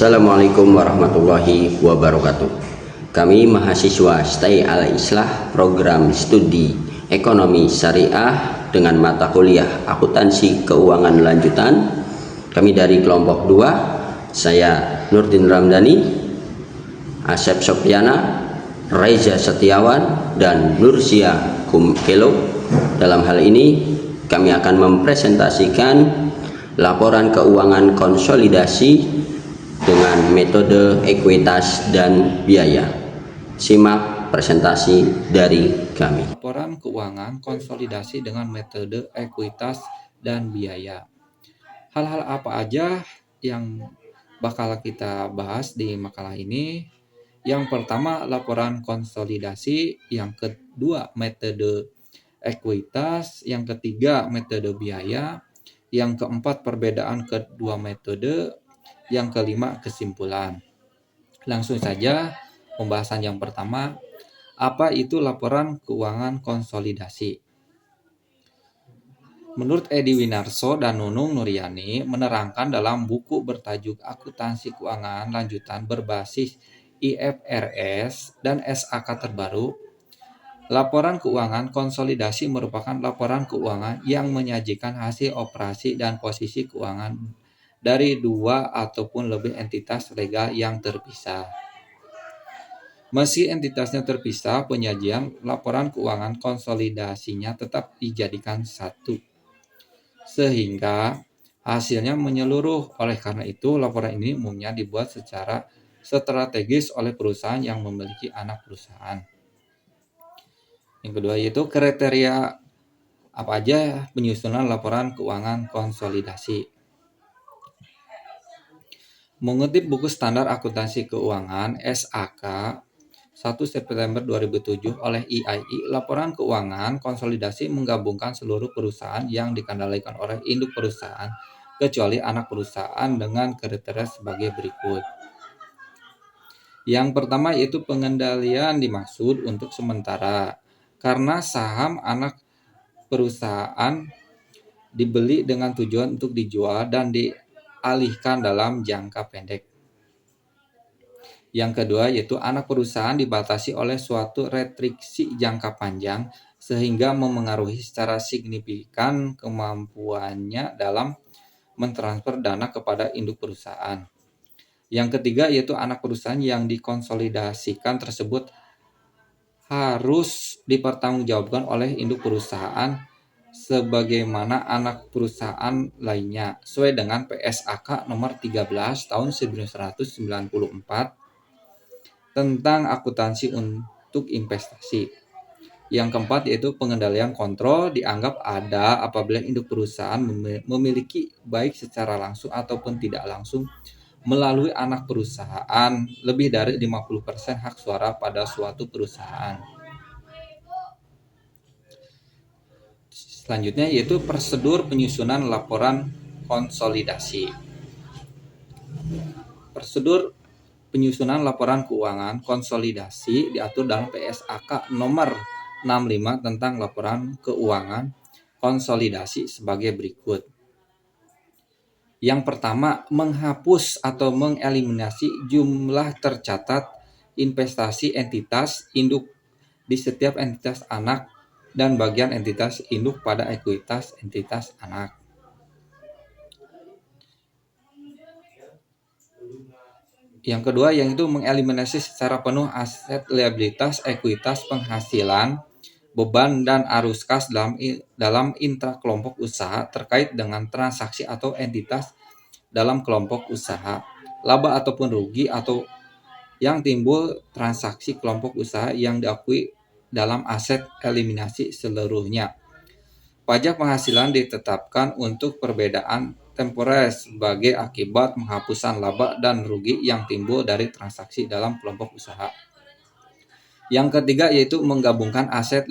Assalamualaikum warahmatullahi wabarakatuh. Kami mahasiswa Stay Al-Islah program studi ekonomi syariah dengan mata kuliah akuntansi keuangan lanjutan. Kami dari kelompok 2, saya Nurdin Ramdhani, Asep Sofiana, Reza Setiawan, dan Nursia Kumkelo. Dalam hal ini kami akan mempresentasikan laporan keuangan konsolidasi dengan metode ekuitas dan biaya. Simak presentasi dari kami. Laporan keuangan konsolidasi dengan metode ekuitas dan biaya. Hal-hal apa aja yang bakal kita bahas di makalah ini? Yang pertama, laporan konsolidasi. Yang kedua, metode ekuitas. Yang ketiga, metode biaya. Yang keempat, perbedaan kedua metode. Yang kelima, kesimpulan. Langsung saja pembahasan yang pertama, apa itu laporan keuangan konsolidasi? Menurut Edi Winarso dan Nunung Nuryani menerangkan dalam buku bertajuk Akuntansi Keuangan Lanjutan berbasis IFRS dan SAK terbaru, laporan keuangan konsolidasi merupakan laporan keuangan yang menyajikan hasil operasi dan posisi keuangan dari dua ataupun lebih entitas legal yang terpisah. Meski entitasnya terpisah, penyajian laporan keuangan konsolidasinya tetap dijadikan satu, sehingga hasilnya menyeluruh. Oleh karena itu, laporan ini umumnya dibuat secara strategis oleh perusahaan yang memiliki anak perusahaan. Yang kedua yaitu kriteria apa aja penyusunan laporan keuangan konsolidasi. Mengutip buku standar akuntansi keuangan SAK 1 September 2007 oleh IAI, laporan keuangan konsolidasi menggabungkan seluruh perusahaan yang dikendalikan oleh induk perusahaan kecuali anak perusahaan dengan kriteria sebagai berikut. Yang pertama yaitu pengendalian dimaksud untuk sementara karena saham anak perusahaan dibeli dengan tujuan untuk dijual dan dialihkan dalam jangka pendek. Yang kedua yaitu anak perusahaan dibatasi oleh suatu restriksi jangka panjang sehingga memengaruhi secara signifikan kemampuannya dalam mentransfer dana kepada induk perusahaan. Yang ketiga yaitu anak perusahaan yang dikonsolidasikan tersebut harus dipertanggungjawabkan oleh induk perusahaan sebagaimana anak perusahaan lainnya sesuai dengan PSAK nomor 13 tahun 1994 tentang akuntansi untuk investasi. Yang keempat yaitu pengendalian kontrol dianggap ada apabila induk perusahaan memiliki baik secara langsung ataupun tidak langsung melalui anak perusahaan lebih dari 50% hak suara pada suatu perusahaan. Selanjutnya yaitu prosedur penyusunan laporan konsolidasi. Prosedur penyusunan laporan keuangan konsolidasi diatur dalam PSAK nomor 65 tentang laporan keuangan konsolidasi sebagai berikut. Yang pertama, menghapus atau mengeliminasi jumlah tercatat investasi entitas induk di setiap entitas anak dan bagian entitas induk pada ekuitas entitas anak. Yang kedua yaitu mengeliminasi secara penuh aset liabilitas, ekuitas, penghasilan, beban, dan arus kas dalam intra-kelompok usaha terkait dengan transaksi atau entitas dalam kelompok usaha, laba ataupun rugi atau yang timbul transaksi kelompok usaha yang diakui dalam aset eliminasi seluruhnya. Pajak penghasilan ditetapkan untuk perbedaan temporer sebagai akibat penghapusan laba dan rugi yang timbul dari transaksi dalam kelompok usaha. Yang ketiga yaitu menggabungkan aset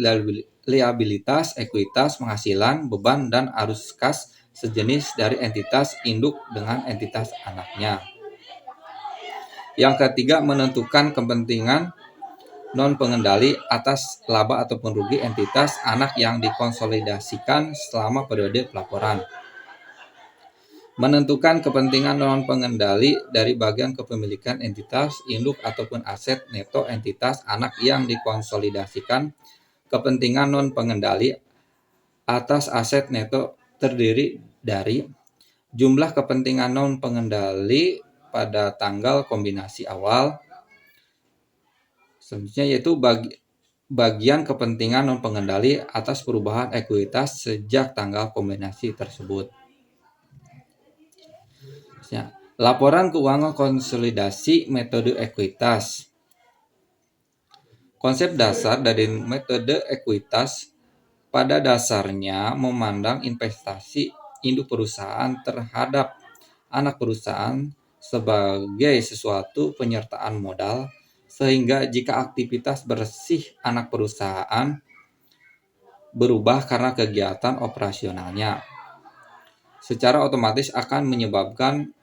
liabilitas, ekuitas, penghasilan, beban, dan arus kas sejenis dari entitas induk dengan entitas anaknya. Yang ketiga menentukan kepentingan non-pengendali atas laba ataupun rugi entitas anak yang dikonsolidasikan selama periode pelaporan. menentukan kepentingan non pengendali dari bagian kepemilikan entitas induk ataupun aset neto entitas anak yang dikonsolidasikan. Kepentingan non pengendali atas aset neto terdiri dari jumlah kepentingan non pengendali pada tanggal kombinasi awal, selanjutnya yaitu bagian kepentingan non pengendali atas perubahan ekuitas sejak tanggal kombinasi tersebut. Laporan keuangan konsolidasi metode ekuitas. Konsep dasar dari metode ekuitas pada dasarnya memandang investasi induk perusahaan terhadap anak perusahaan sebagai sesuatu penyertaan modal, sehingga jika aktivitas bersih anak perusahaan berubah karena kegiatan operasionalnya, secara otomatis akan menyebabkan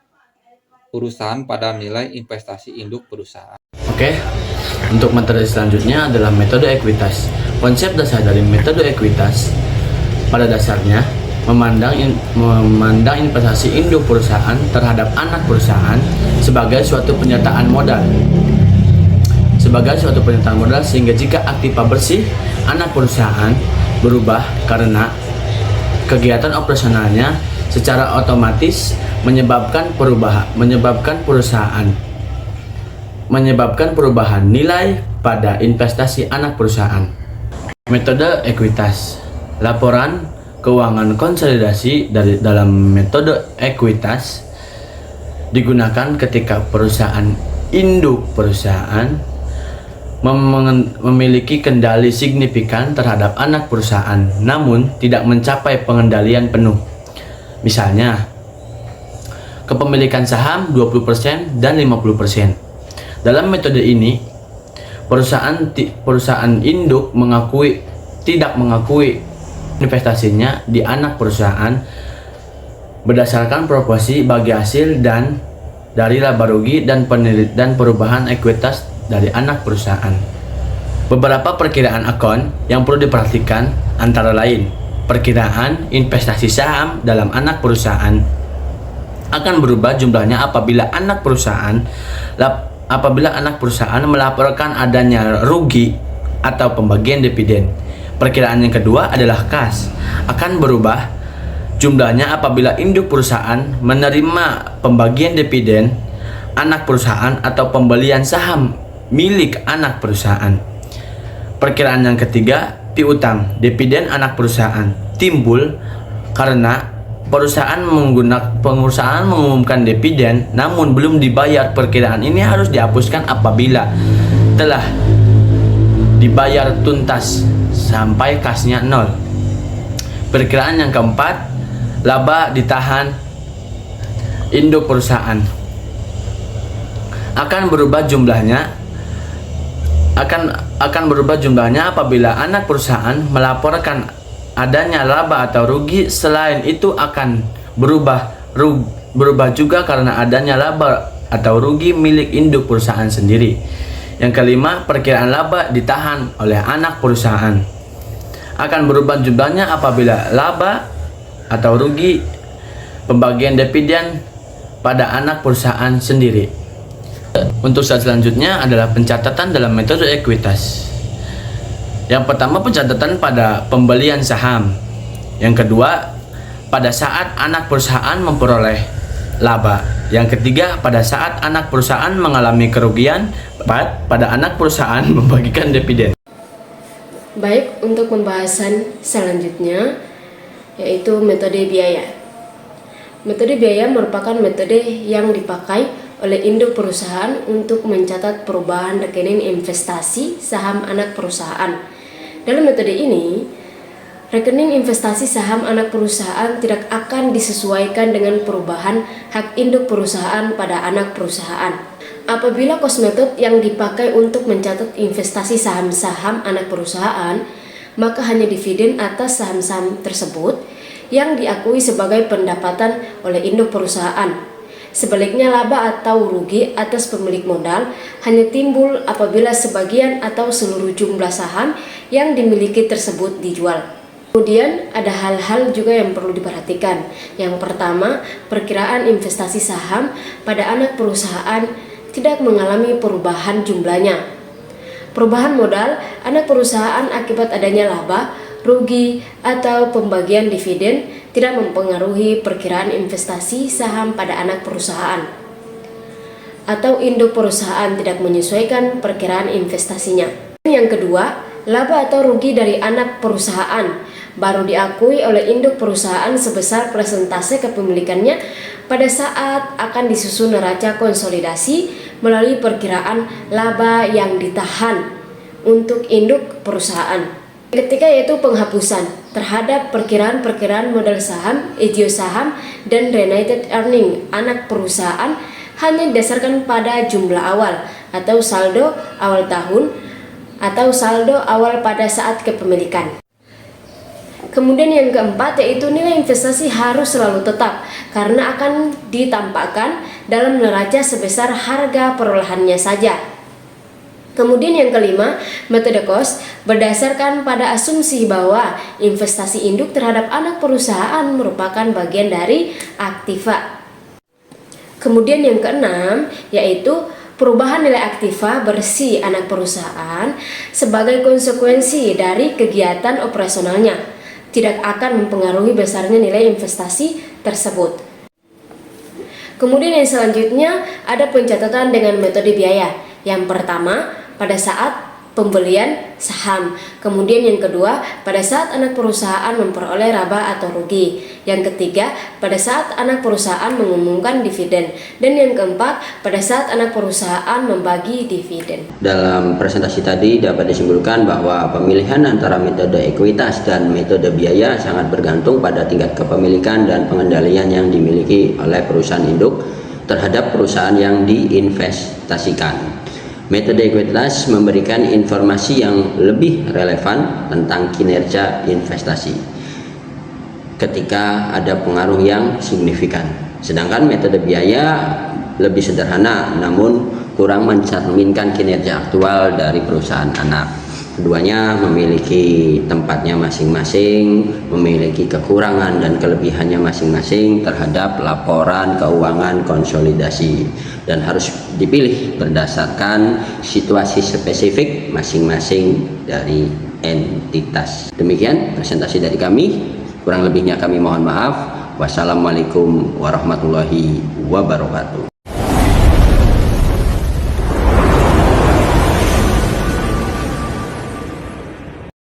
perusahaan pada nilai investasi induk perusahaan. Oke, untuk materi selanjutnya adalah metode ekuitas. Konsep dasar dari metode ekuitas pada dasarnya memandang investasi induk perusahaan terhadap anak perusahaan sebagai suatu penyertaan modal. Sehingga jika aktiva bersih anak perusahaan berubah karena kegiatan operasionalnya, secara otomatis menyebabkan perubahan nilai pada investasi anak perusahaan. Metode ekuitas. Laporan keuangan konsolidasi dalam metode ekuitas digunakan ketika perusahaan induk perusahaan memiliki kendali signifikan terhadap anak perusahaan namun tidak mencapai pengendalian penuh. Misalnya, kepemilikan saham 20% dan 50%. Dalam metode ini, perusahaan induk tidak mengakui investasinya di anak perusahaan berdasarkan proporsi bagi hasil dan dari laba rugi dan perubahan ekuitas dari anak perusahaan. Beberapa perkiraan akon yang perlu diperhatikan antara lain: perkiraan investasi saham dalam anak perusahaan akan berubah jumlahnya apabila anak perusahaan melaporkan adanya rugi atau pembagian dividen. Perkiraan yang kedua adalah kas, akan berubah jumlahnya apabila induk perusahaan menerima pembagian dividen anak perusahaan atau pembelian saham milik anak perusahaan. Perkiraan yang ketiga, piutang dividen anak perusahaan timbul karena perusahaan mengumumkan dividen namun belum dibayar. Perkiraan ini harus dihapuskan apabila telah dibayar tuntas sampai kasnya 0. Perkiraan yang keempat, laba ditahan induk perusahaan akan berubah jumlahnya apabila anak perusahaan melaporkan adanya laba atau rugi. Selain itu akan berubah juga karena adanya laba atau rugi milik induk perusahaan sendiri. Yang kelima, perkiraan laba ditahan oleh anak perusahaan akan berubah jumlahnya apabila laba atau rugi pembagian dividen pada anak perusahaan sendiri. Untuk selanjutnya adalah pencatatan dalam metode ekuitas. Yang pertama, pencatatan pada pembelian saham. Yang kedua, pada saat anak perusahaan memperoleh laba. Yang ketiga, pada saat anak perusahaan mengalami kerugian. Empat, pada anak perusahaan membagikan dividen. Baik, untuk pembahasan selanjutnya yaitu metode biaya. Metode biaya merupakan metode yang dipakai oleh induk perusahaan untuk mencatat perubahan rekening investasi saham anak perusahaan. Dalam metode ini, rekening investasi saham anak perusahaan tidak akan disesuaikan dengan perubahan hak induk perusahaan pada anak perusahaan. Apabila cost method yang dipakai untuk mencatat investasi saham-saham anak perusahaan, maka hanya dividen atas saham-saham tersebut yang diakui sebagai pendapatan oleh induk perusahaan. Sebaliknya, laba atau rugi atas pemilik modal hanya timbul apabila sebagian atau seluruh jumlah saham yang dimiliki tersebut dijual. Kemudian ada hal-hal juga yang perlu diperhatikan. Yang pertama, perkiraan investasi saham pada anak perusahaan tidak mengalami perubahan jumlahnya. Perubahan modal anak perusahaan akibat adanya laba, rugi, atau pembagian dividen tidak mempengaruhi perkiraan investasi saham pada anak perusahaan. Atau induk perusahaan tidak menyesuaikan perkiraan investasinya. Yang kedua, laba atau rugi dari anak perusahaan baru diakui oleh induk perusahaan sebesar persentase kepemilikannya pada saat akan disusun neraca konsolidasi melalui perkiraan laba yang ditahan untuk induk perusahaan. Ketiga yaitu penghapusan terhadap perkiraan modal saham, ejio saham, dan related earning anak perusahaan hanya didasarkan pada jumlah awal atau saldo awal tahun atau saldo awal pada saat kepemilikan. Kemudian yang keempat yaitu nilai investasi harus selalu tetap karena akan ditampakkan dalam neraca sebesar harga perolehannya saja. Kemudian yang kelima, metode cost berdasarkan pada asumsi bahwa investasi induk terhadap anak perusahaan merupakan bagian dari aktiva. Kemudian yang keenam yaitu perubahan nilai aktiva bersih anak perusahaan sebagai konsekuensi dari kegiatan operasionalnya tidak akan mempengaruhi besarnya nilai investasi tersebut. Kemudian yang selanjutnya ada pencatatan dengan metode biaya. Yang pertama, pada saat pembelian saham. Kemudian yang kedua, pada saat anak perusahaan memperoleh laba atau rugi. Yang ketiga, pada saat anak perusahaan mengumumkan dividen. Dan yang keempat, pada saat anak perusahaan membagi dividen. Dalam presentasi tadi dapat disimpulkan bahwa pemilihan antara metode ekuitas dan metode biaya sangat bergantung pada tingkat kepemilikan dan pengendalian yang dimiliki oleh perusahaan induk terhadap perusahaan yang diinvestasikan. Metode ekuitas memberikan informasi yang lebih relevan tentang kinerja investasi ketika ada pengaruh yang signifikan. Sedangkan metode biaya lebih sederhana namun kurang mencerminkan kinerja aktual dari perusahaan anak. Keduanya memiliki tempatnya masing-masing, memiliki kekurangan dan kelebihannya masing-masing terhadap laporan keuangan konsolidasi dan harus dipilih berdasarkan situasi spesifik masing-masing dari entitas. Demikian presentasi dari kami, kurang lebihnya kami mohon maaf. Wassalamualaikum warahmatullahi wabarakatuh.